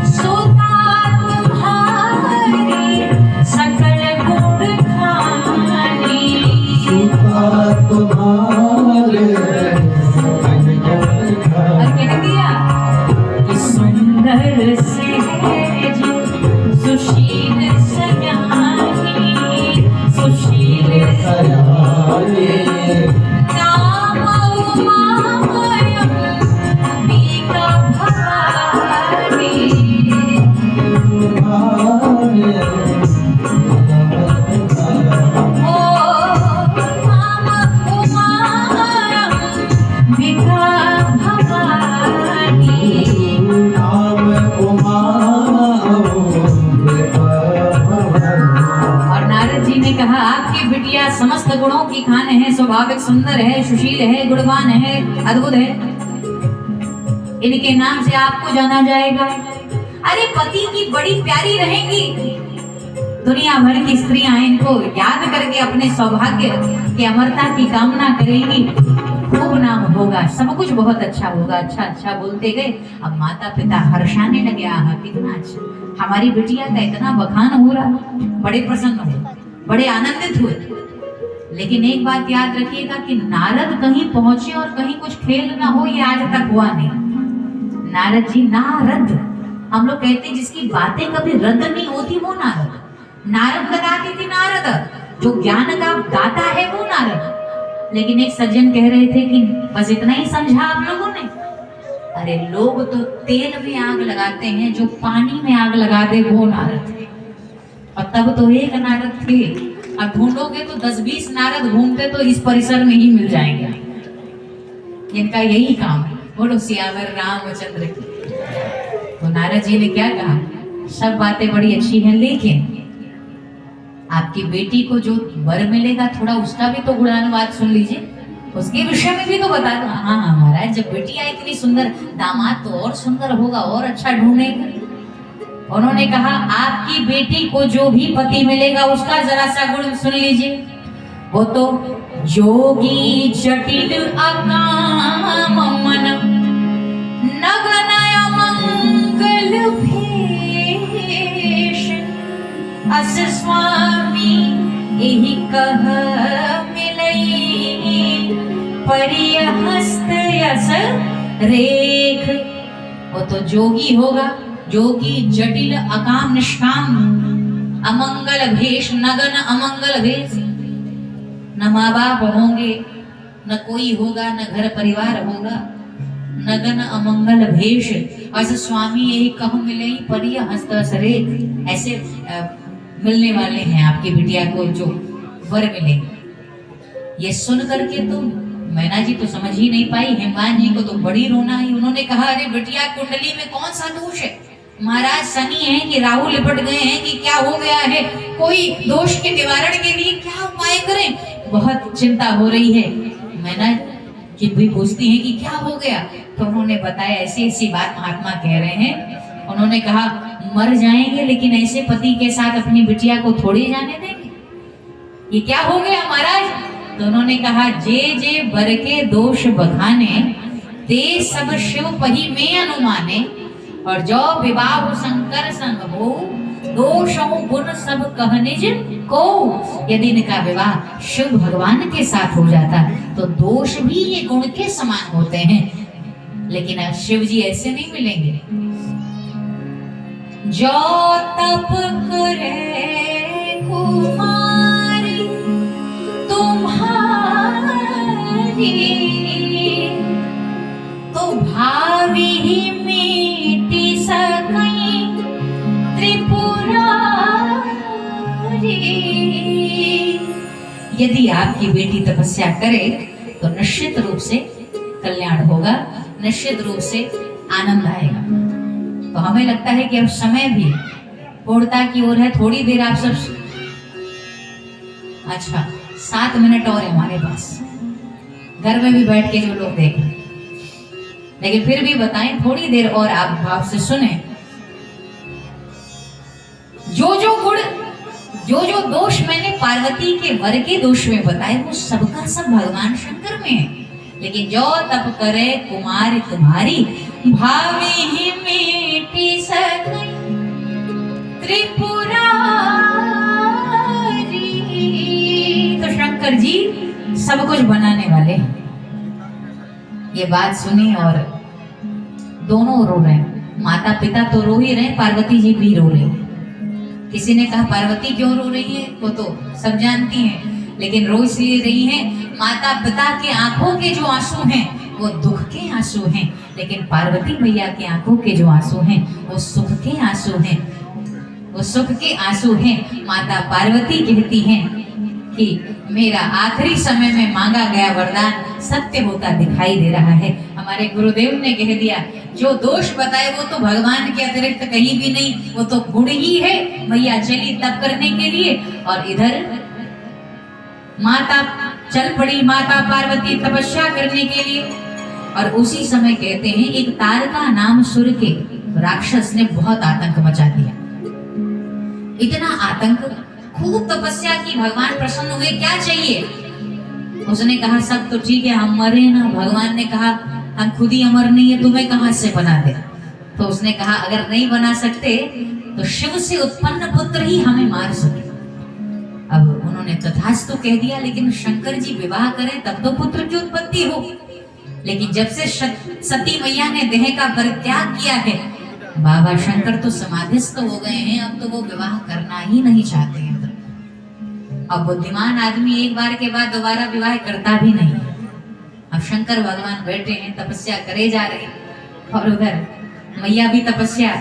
सुता तुम्हारी, सकल गुण खानी, सुता तुम्हारे। और कह दिया कि सुंदर सहज सुशील सयानी, सुशील सयानी, नाम उमामयम समस्त गुणों की खान है, स्वाभाविक सुंदर है, सुशील है, गुणवान है, अद्भुत है। इनके नाम से आपको जाना जाएगा। अरे पति की बड़ी प्यारी रहेंगी। दुनिया भर की स्त्रियां इनको याद करके अपने सौभाग्य की अमरता की कामना करेंगी। खूब नाम होगा, सब कुछ बहुत अच्छा होगा। अच्छा अच्छा बोलते गए। अब माता पिता हर्षाने लगे, आहा कितना अच्छा, हमारी बिटिया का इतना बखान हो रहा। बड़े प्रसन्न हुए, बड़े आनंदित हुए। लेकिन एक बात याद रखिएगा कि नारद कहीं पहुंचे और कहीं कुछ खेल ना हो, ये आज तक हुआ नहीं। नारद जी, नारद हम लोग कहते हैं जिसकी बातें कभी रद्द नहीं होती वो नारद। नारद लगाती थी नारद, जो ज्ञान का दाता है वो नारद। लेकिन एक सज्जन कह रहे थे कि बस इतना ही समझा आप लोगों ने। अरे लोग तो तेल में आग लगाते हैं, जो पानी में आग लगा दे वो नारद थे। और तब तो एक नारद थे, अब ढूंढोगे तो 10-20 नारद घूमते तो इस परिसर में ही मिल जाएंगे। इनका यही काम है। बोलो सियावर रामचंद्र की। तो नारद जी ने क्या कहा, सब बातें बड़ी अच्छी हैं, लेकिन आपकी बेटी को जो वर मिलेगा थोड़ा उसका भी तो गुणानुवाद सुन लीजिए, उसके विषय में भी तो बता दो। हाँ हाँ महाराज, जब बेटी आए इतनी सुंदर, दामाद तो और सुंदर होगा, और अच्छा ढूंढेगा। उन्होंने कहा आपकी बेटी को जो भी पति मिलेगा उसका जरा सा गुण सुन लीजिए। वो तो जोगी जटिल अकाम मन नगन मंगल भेष अस स्वामी यही कह मिलई परिय हस्त यस रेख। वो तो जोगी होगा, जोगी जटिल अकाम निष्काम, अमंगल भेष, नगन अमंगल भेष। न माँ बाप होंगे, न कोई होगा, न घर परिवार होगा, नगन अमंगल भेष अस स्वामी यही कह मिले परिय हस्त रेख। ऐसे मिलने वाले हैं आपकी बिटिया को जो वर मिलेंगे। ये सुन करके तो मैना जी तो समझ ही नहीं पाई, हेमवान जी को तो बड़ी रोना आई। उन्होंने कहा अरे बिटिया कुंडली में कौन सा दोष है? महाराज शनि है कि राहु लिपट गए हैं कि क्या हो गया है? कोई दोष के निवारण के लिए क्या उपाय करें? बहुत चिंता हो रही है। मैना जी भी पूछती है कि क्या हो गया? तो उन्होंने बताया ऐसी ऐसी बात महात्मा कह रहे हैं। उन्होंने कहा मर जाएंगे लेकिन ऐसे पति के साथ अपनी बिटिया को थोड़ी जाने देंगे। ये क्या हो गया महाराज? तो उन्होंने कहा जे जे बर के दोष बखाने ते सब शिव पही में अनुमाने और जो विवाह शंकर संग हो दोषों गुण सब कहनिज को। यदि इनका विवाह शिव भगवान के साथ हो जाता तो दोष भी ये गुण के समान होते हैं, लेकिन अब शिव जी ऐसे नहीं मिलेंगे। जो तप करे कुमारी तुम्हारी तो भावी ही मिटी सकई त्रिपुरारी। यदि आपकी बेटी तपस्या करे तो निश्चित रूप से कल्याण होगा, निश्चित रूप से आनंद आएगा। तो हमें लगता है कि अब समय भी पूर्णता की ओर है। थोड़ी देर आप सब, अच्छा 7 मिनट और है हमारे पास, घर में भी बैठ के जो लोग देख रहे, लेकिन फिर भी बताएं थोड़ी देर और आप भाव से सुने। जो जो गुण, जो जो दोष मैंने पार्वती के वर के दोष में बताए वो सबका सब भगवान शंकर में है। लेकिन जो तप करे कुमारी तुम्हारी भावे ही मिटी सकई त्रिपुरारी। तो शंकर जी सब कुछ बनाने वाले। ये बात सुनी और दोनों रो रहे हैं। माता पिता तो रो ही रहे, पार्वती जी भी रो रही है। किसी ने कहा पार्वती क्यों रो रही है, वो तो सब जानती हैं, लेकिन रो इसलिए रही है माता पिता के आंखों के जो आंसू हैं वो दुख के आंसू हैं, लेकिन पार्वती मैया के आंखों के जो आंसू हैं वो सुख के आंसू हैं, वो सुख के आंसू हैं। माता पार्वती कहती हैं कि मेरा आखिरी समय में मांगा गया वरदान सत्य होता दिखाई दे रहा है। हमारे गुरुदेव ने कह दिया जो दोष बताए वो तो भगवान के अतिरिक्त कहीं भी नहीं, वो तो गुण ही है। मैया चली तप करने के लिए और इधर माता चल पड़ी, माता पार्वती तपस्या करने के लिए। और उसी समय कहते हैं एक तारका नाम सुर के राक्षस ने बहुत आतंक मचा दिया। इतना आतंक, खूब तपस्या की, भगवान प्रसन्न हुए, क्या चाहिए? उसने कहा सब तो ठीक है, हम मरे ना। भगवान ने कहा हम खुद ही अमर नहीं है, तुम्हें कहां से बना दे? तो उसने कहा अगर नहीं बना सकते तो शिव से उत्पन्न पुत्र ही हमें मार सके। अब उन्होंने तथास्तु कह दिया, लेकिन शंकर जी विवाह करें तब तो पुत्र की उत्पत्ति हो। लेकिन जब से सती मैया ने देह का परित्याग किया है, बाबा शंकर तो समाधिस्थ हो गए हैं, अब तो वो विवाह करना ही नहीं चाहते हैं। अब बुद्धिमान आदमी एक बार के बाद दोबारा विवाह करता भी नहीं। अब शंकर भगवान बैठे हैं, तपस्या करे जा रहे हैं, और उधर मैया भी तपस्या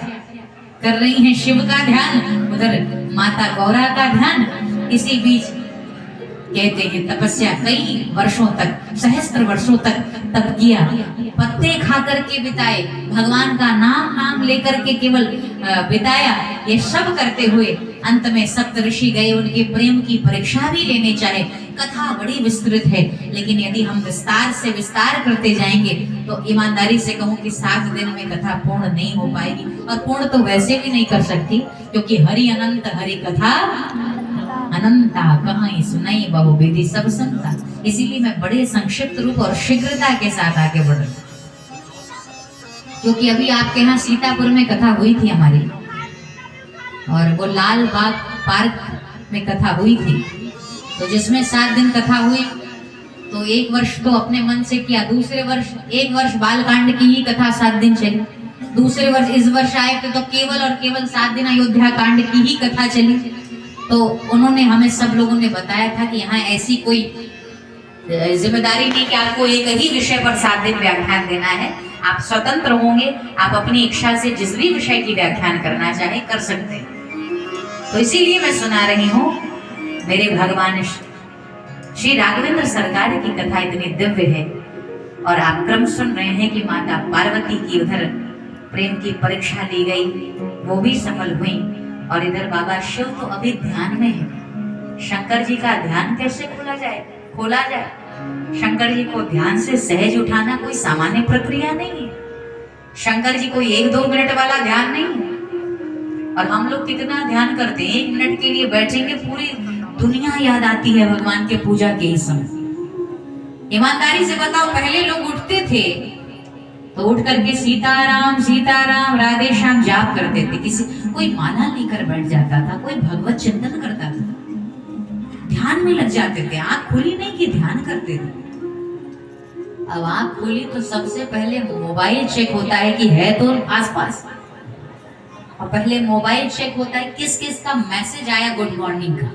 कर रही हैं, शिव का ध्यान, उधर माता गौरा का ध्यान। इसी बीच कहते हैं तपस्या कई वर्षों तक, सहस्त्र वर्षों तक तप किया, पत्ते खा करके बिताए, भगवान का नाम लेकर के केवल बिताया। ये सब करते हुए अंत में सप्त ऋषि गए उनके प्रेम की परीक्षा भी लेने चाहे। कथा बड़ी विस्तृत है, लेकिन यदि हम विस्तार से विस्तार करते जाएंगे तो ईमानदारी से कहूं कि 7 दिन में कथा पूर्ण नहीं हो पाएगी। और पूर्ण तो वैसे भी नहीं कर सकती, क्योंकि हरि अनंत, हरि कथा अनंता, कहां सुनाई बहु विधि सब संता। इसीलिए मैं बड़े संक्षिप्त रूप और शीघ्रता के साथ आगे बढ़ रही, क्योंकि अभी आपके यहाँ सीतापुर में कथा हुई थी हमारी, और वो लाल बाग पार्क में कथा हुई थी। तो जिसमें 7 दिन कथा हुई, तो 1 वर्ष तो अपने मन से किया, दूसरे वर्ष 1 वर्ष बालकांड की ही कथा 7 दिन चली, दूसरे वर्ष इस वर्ष आए थे तो केवल और केवल 7 दिन अयोध्या कांड की ही कथा चली। तो उन्होंने हमें सब लोगों ने बताया था कि यहाँ ऐसी कोई जिम्मेदारी नहीं कि आपको एक ही विषय पर 7 दिन व्याख्यान देना है। आप स्वतंत्र होंगे, आप अपनी इच्छा से जिस भी विषय की व्याख्यान करना चाहे कर सकते हैं। तो इसीलिए मैं सुना रही हूँ मेरे भगवान श्री राघवेंद्र सरकार की कथा इतनी दिव्य है। और आप क्रम सुन रहे हैं कि माता पार्वती की उधर प्रेम की परीक्षा ली गई, वो भी सफल हुई। और इधर बाबा शिव तो अभी ध्यान में है। शंकर जी का ध्यान कैसे खोला जाए? शंकर जी को ध्यान से सहज उठाना कोई सामान्य प्रक्रिया नहीं है। शंकर जी कोई 1-2 मिनट वाला ध्यान नहीं है। और हम लोग कितना ध्यान करते हैं, 1 मिनट के लिए बैठेंगे, पूरी दुनिया याद आती है भगवान के पूजा के ही समय। ईमानदारी से बताओ, पहले लोग उठते थे तो उठ करके सीताराम सीताराम राधे श्याम जाप करते थे, किसी कोई माला लेकर बैठ जाता था, कोई भगवत चिंतन करता था, ध्यान में लग जाते थे। आंख खुली नहीं कि ध्यान करते थे। अब आंख खुली तो सबसे पहले मोबाइल चेक होता है कि है तो आसपास, और पहले मोबाइल चेक होता है किस किस का मैसेज आया गुड मॉर्निंग का,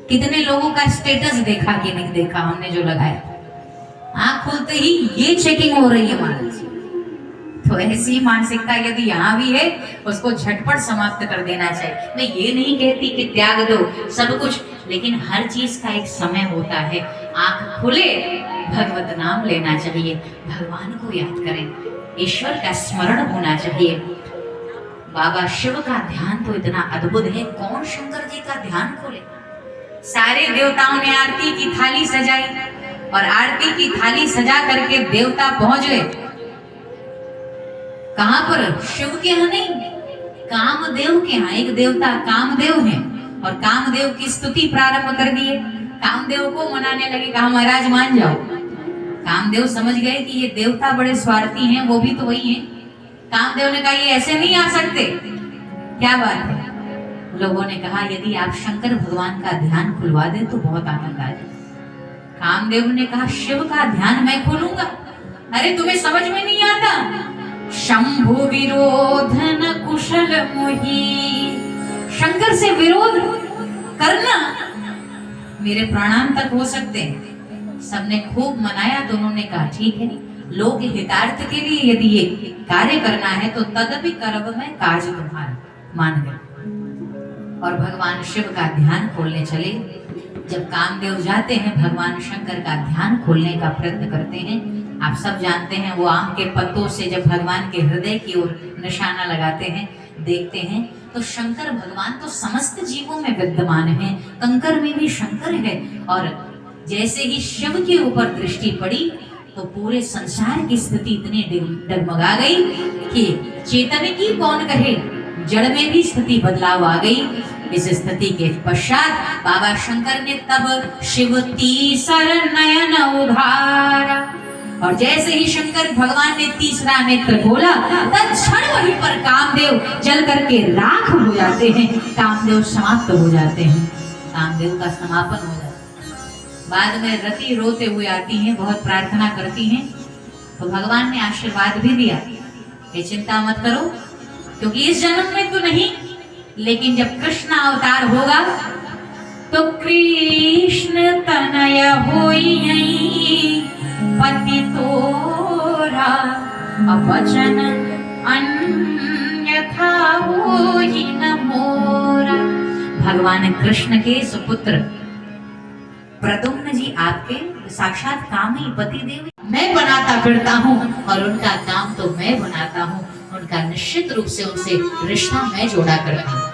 कितने लोगों का स्टेटस देखा कि नहीं देखा हमने जो लगाया। आंख खुलते ही ये चेकिंग हो रही है महाराज। तो ऐसी मानसिकता यदि यहाँ भी है, उसको झटपट समाप्त कर देना चाहिए। मैं ये नहीं कहती कि त्याग दो सब कुछ, लेकिन हर चीज का एक समय होता है। आंख खुले, भगवत नाम लेना चाहिए, भगवान को याद करें, ईश्वर का स्मरण होना चाहिए। बाबा शिव का ध्यान तो इतना अद्भुत है, कौन शंकर जी का ध्यान खोले? सारे देवताओं ने आरती की थाली सजाई, और आरती की थाली सजा करके देवता पहुंच गए कहां पर? शिव के यहाँ नहीं, कामदेव के यहाँ। एक देवता कामदेव हैं, और कामदेव की स्तुति प्रारंभ कर दिए। कामदेव को मनाने लगे, कहा महाराज मान जाओ। कामदेव समझ गए कि ये देवता बड़े स्वार्थी हैं, वो भी तो वही हैं। कामदेव ने कहा ये ऐसे नहीं आ सकते, क्या बात है? लोगों ने कहा यदि आप शंकर भगवान का ध्यान खुलवा दें तो बहुत आनंद आ जाए। कामदेव ने कहा शिव का ध्यान मैं खोलूंगा? अरे तुम्हें समझ में नहीं आता? शंभु विरोधन कुशल मोही, शंकर से विरोध करना मेरे प्राणांत तक हो सकते हैं। सबने खूब मनाया, तो उन्होंने कहा ठीक है, लोक हितार्थ के लिए यदि ये कार्य करना है तो तदपि करब में काज तुम्हारा, मान गए। और भगवान शिव का ध्यान खोलने चले। जब कामदेव जाते हैं भगवान शंकर का ध्यान खोलने का प्रयत्न करते हैं, आप सब जानते हैं वो आम के पत्तों से जब भगवान के हृदय की ओर निशाना लगाते हैं, देखते हैं तो शंकर भगवान तो समस्त जीवों में विद्यमान है, कंकर में भी शंकर है। और जैसे ही शिव के ऊपर दृष्टि पड़ी तो पूरे संसार की स्थिति इतनी डगमगा गई कि चेतन की कौन कहे, जड़ में भी स्थिति बदलाव आ गई। इस स्थिति के पश्चात बाबा शंकर ने तब शिव तीसर नयन उघारा, और जैसे ही शंकर भगवान ने तीसरा नेत्र खोला तत्क्षण वहीं पर कामदेव जल करके राख हो जाते हैं, कामदेव समाप्त हो जाते हैं, कामदेव का समापन हो जाता है। बाद में रति रोते हुए आती हैं, बहुत प्रार्थना करती हैं, तो भगवान ने आशीर्वाद भी दिया कि चिंता मत करो, क्योंकि इस जन्म में तो नहीं, लेकिन जब कृष्ण अवतार होगा तो कृष्ण तनय होई पति तोरा, वचन अन्यथा होई न मोरा। भगवान कृष्ण के सुपुत्र प्रद्युम्न जी आपके साक्षात कामी पति देव मैं बनाता फिरता हूँ, और उनका काम तो मैं बनाता हूँ, उनका निश्चित रूप से उनसे रिश्ता मैं जोड़ा करता हूँ।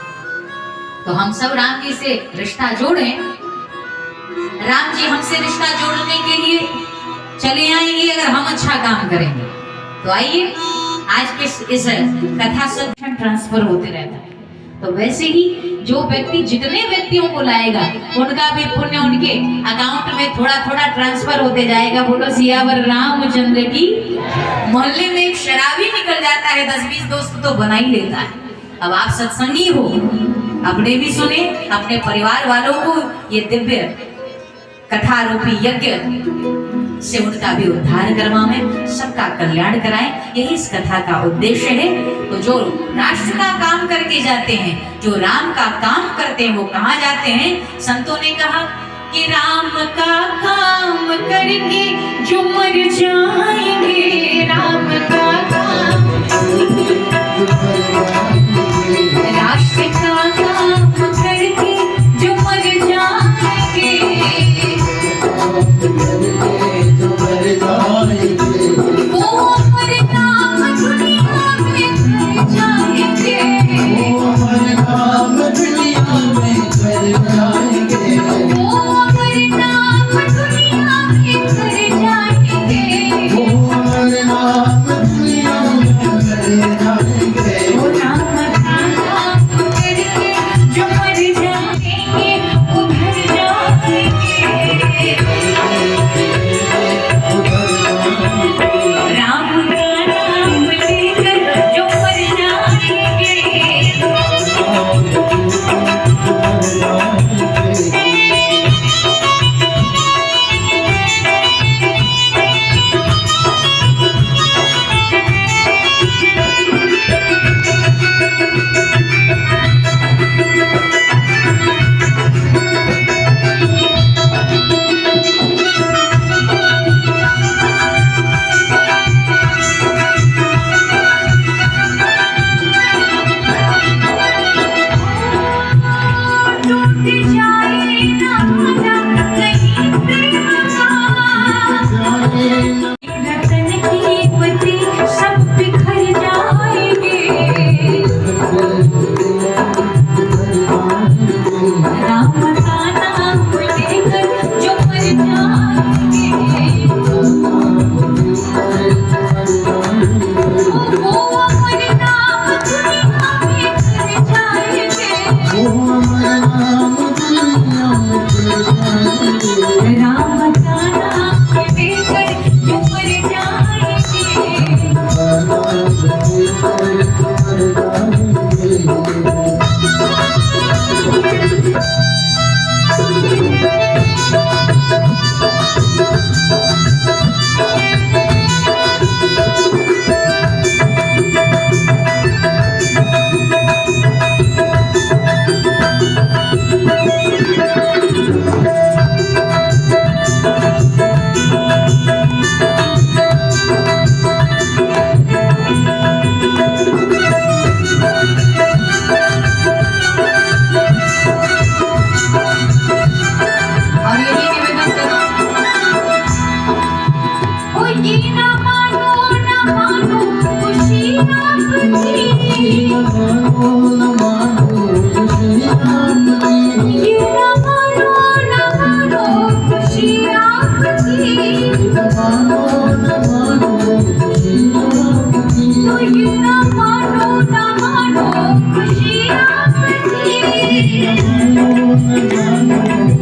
तो हम सब राम जी से रिश्ता जोड़ें, राम जी हमसे रिश्ता जोड़ने के लिए चले आएंगे अगर हम अच्छा काम करेंगे। तो आइए, आज के इस कथा से ट्रांसफर होते रहता है, तो वैसे ही जो व्यक्ति जितने व्यक्तियों को लाएगा उनका भी पुण्य उनके अकाउंट में थोड़ा थोड़ा ट्रांसफर होते जाएगा। बोलो सियावर रामचंद्र की। मोहल्ले में एक शराबी निकल जाता है, 10-20 दोस्त तो बना ही लेता है। अब आप सत्संगी हो, अपने भी सुने, अपने परिवार वालों को ये दिव्य कथा रूपी यज्ञ से उनका भी उद्धार करवाएं, सबका कल्याण कराएं, यही इस कथा का उद्देश्य है। तो जो राष्ट्र का काम करके जाते हैं, जो राम का काम करते हैं, वो कहाँ जाते हैं? संतों ने कहा कि राम का काम करके जो मर जाएंगे, राम का काम राष्ट्र का काम करके जो मर जाएंगे, वो हमारे नाम दुनिया में कर जाएंगे, वो हमारे नाम दुनिया में कर जाएंगे, वो हमारे नाम दुनिया में कर जाएंगे, वो हमारे नाम दुनिया में कर जाएंगे, वो राम का नाम करके जो मर जाएंगे उधर जाएंगे, राम का नाम लेकर जो मर जाएंगे।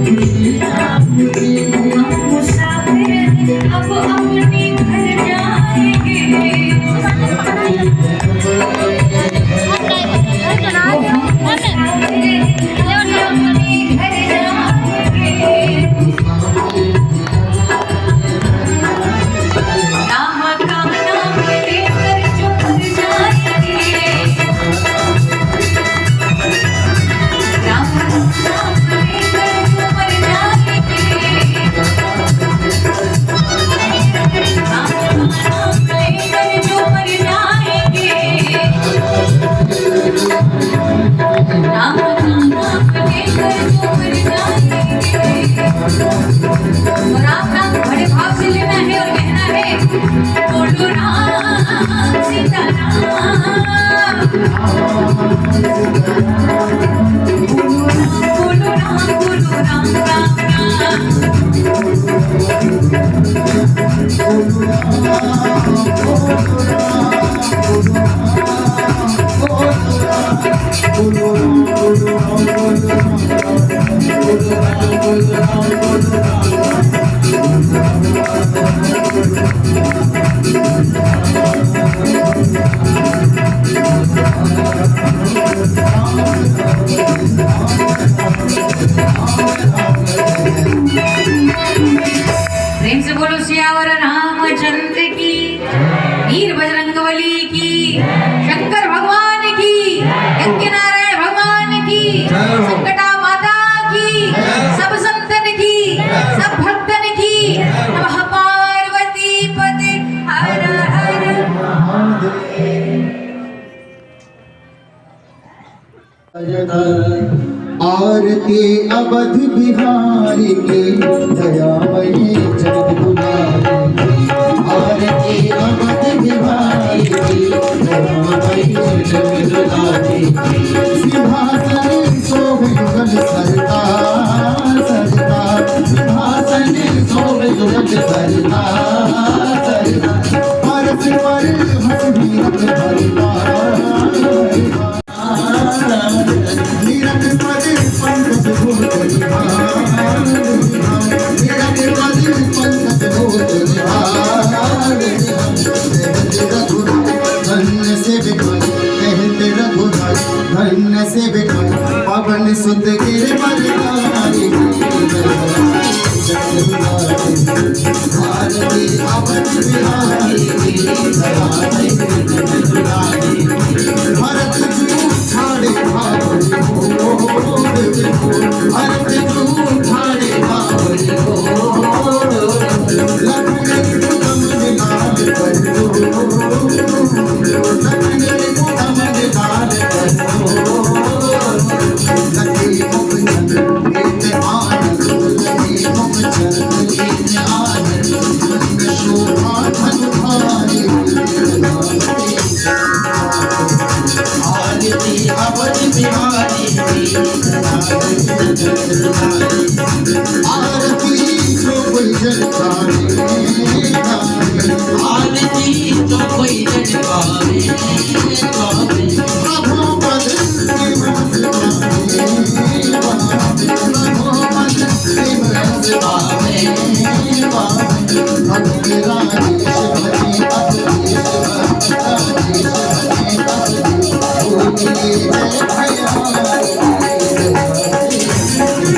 हम मुसाफिर अब अपने घर जाएंगे। और आप नाम बड़े भाव से लेना है और कहना है बोलो राम सीताराम, बोलो राम राम राम। प्रेम से बोलो सियावर रामचंद्र की, वीर बजरंगबली की, शंकर भगवान की, यज्ञ नारायण भगवान की, संकटा माता की, सब संतन की, सब भक्तन की, नमः पार्वती पते हर हर। आरती अवध बिहारी की, दयामयी जगत दुलारी की। आरती अवध बिहारी की, दयामयी जगत दुलारी की। सिंहासन शोभे युगल सरकार सरकार, सिंहासन शोभे युगल सरकार सरकार। परस पर हंस वीरत भरमार, नीरज पद पंकज घोष निहार, नीरज पद पंकज घोष निहार। धन्य से बिठाई कहते रघुराई, धन्य से बिठाई पवन सुत गिरवरधारी। भारती अवध बिहारी की, दयामयी जगत दुलारी। भरत ठाड़े भावरी हो, भरत ठाड़े भावरी हो। लखन कमल लाल करो, लखन कमल लाल करो। लखी मुख चंद्र लेत आनंद, लखी मुख चंद्र लेत आनंद। मंद शोभा धन भारी, आरती अवध बिहारी की, आरती जो कोई जलकारी, आरती जो कोई जलकारी। प्रभु पद सिमरत पावे, प्रभु पद सिमरत पावे। भक्ति राजेश भजे अपदेश, राजेश भजे अपदेश। बोलिए जय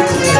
भैया।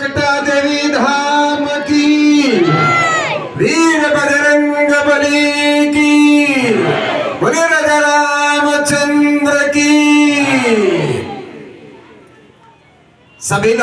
कलकत्ता देवी धाम की, वीर बजरंग बली की, बोले राजा रामचंद्र की। सभी लोग